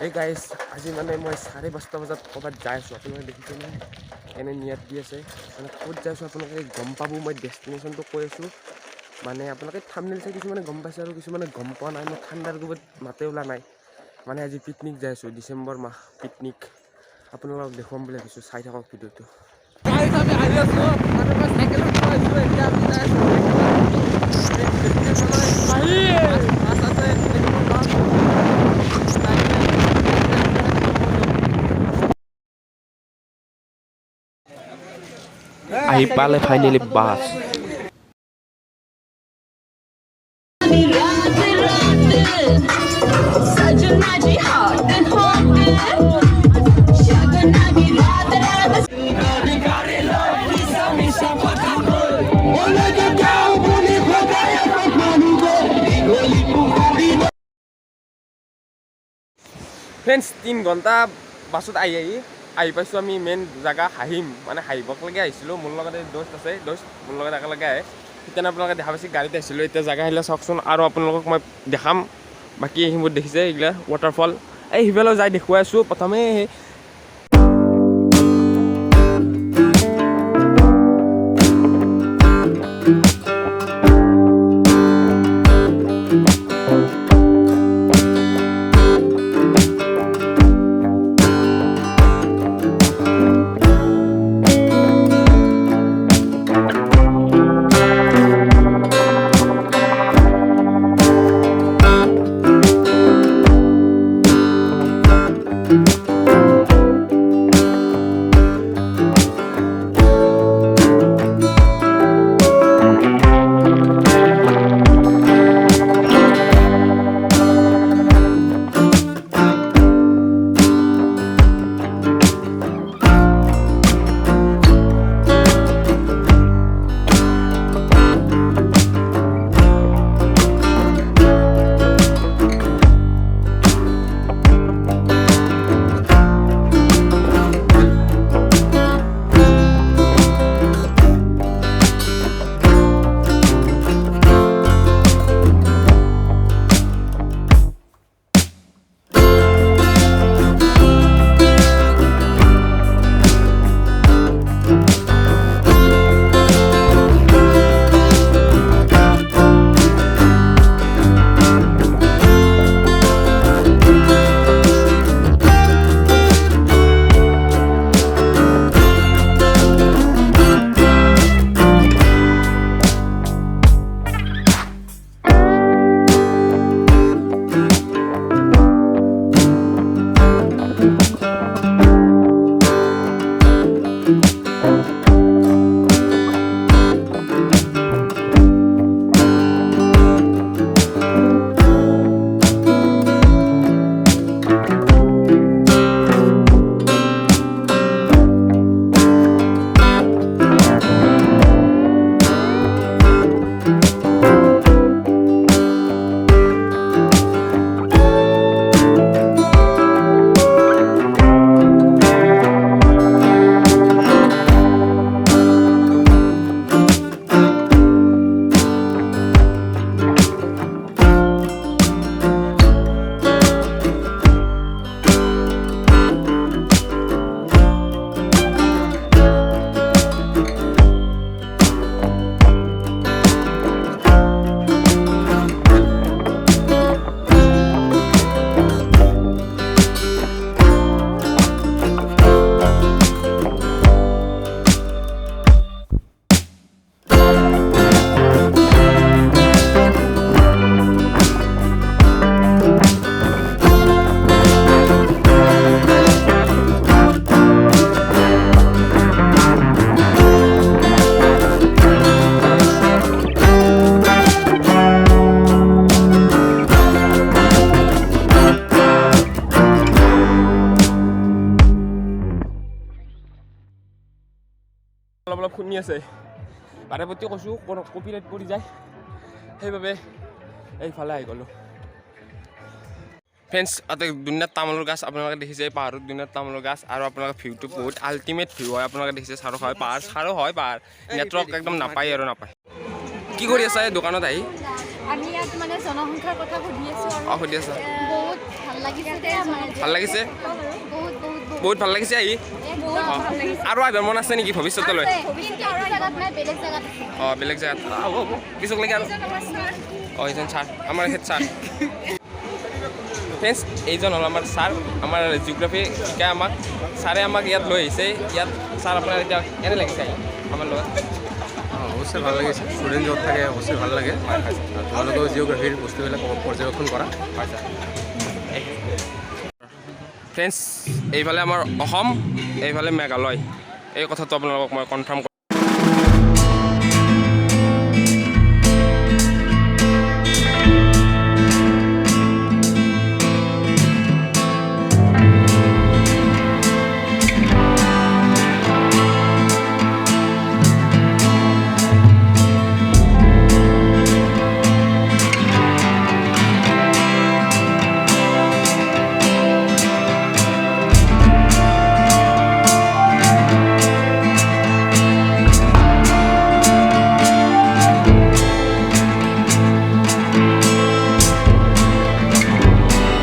এই গাইজ আজি মানে মই 5:30 বজাত ক'ৰবাত যাই আছোঁ আপোনালোকে দেখিছে নহয় এনে নিয়াত দি আছে মানে ক'ত যাই আছোঁ আপোনালোকে গম পাব মই ডেষ্টিনেশ্যনটো কৈ আছোঁ মানে আপোনালোকে থাম্বনেইল চাই কিছুমানে গম পাইছে আৰু কিছুমানে গম পোৱা নাই মই ঠাণ্ডাৰ কোবত মাতে ওলা নাই মানে আজি পিকনিক যাই আছোঁ ডিচেম্বৰ মাহ পিকনিক আপোনালোকক দেখুৱাম বুলি ভাবিছোঁ চাই থাকক ভিডিঅ'টো আহি পালে ফাইনেলি বাছ ফ্ৰেণ্ডছ 3 ঘণ্টা বাছত আহি পাইছোঁ আমি মেইন জেগা হাহিম মানে হাহিবকলৈকে আহিছিলোঁ মোৰ লগতে দোষ্ট আছে দোষ্ট মোৰ লগত একেলগে আহে সেইকাৰণে আপোনালোকে দেখা পাইছে গাড়ীত আহিছিলোঁ এতিয়া জেগা আহিলে চাওকচোন আৰু আপোনালোকক মই দেখাম বাকী এইবোৰ দেখিছে এইগিলা ৱাটাৰফল এই সিফালেও যাই দেখুৱাই আছোঁ প্ৰথমে অলপ শুনি আছে বাৰে প্ৰতি কৈছোঁ কপিৰাইট পৰি যায় সেইবাবে এইফালে আহি গ'লোঁ ফ্ৰেণ্ডছ দুনিয়াত তামোলৰ গাছ আপোনালোকে দেখিছে পাহাৰত দুনিয়াত তামোলৰ গাছ আৰু আপোনালোকে ভিউটো বহুত আল্টিমেট ভিউ হয় আপোনালোকে দেখিছে চাৰো হয় পাহাৰ নেটৱৰ্ক একদম নাপায় আৰু নাপায় কি কৰি আছা এই দোকানত আহি আমি ইয়াত মানে জনসংখ্যাৰ কথা সুধি আছোঁ আৰু সুধি আছা বহুত ভাল ভাল লাগিছে বহুত ভাল লাগিছে আহি আৰু আহিব মন আছে নেকি ভৱিষ্যতলৈ অঁ বেলেগ জেগাত হ'ব হ'ব পিছক লাগে আৰু অঁ এইজন ছাৰ আমাৰ হেড ছাৰ ফ্ৰেণ্ডছ এইজন হ'ল আমাৰ ছাৰ আমাৰ জিঅ'গ্ৰাফী শিকাই আমাক ছাৰে আমাক ইয়াত লৈ আহিছে ইয়াত ছাৰ আপোনাৰ এতিয়া কেনে লাগিছে আহি আমাৰ লগত অৱশ্যে ভাল লাগিছে ষ্টুডেণ্ট য'ত থাকে অৱশ্যে ভাল লাগে তোমালোকেও জিঅ'গ্ৰাফীৰ বস্তুবিলাক পৰ্যবেক্ষণ কৰা হয় ছাৰ ফ্ৰেণ্ডছ এইফালে আমাৰ অসম এইফালে মেঘালয় এই কথাটো আপোনালোকক মই কনফাৰ্ম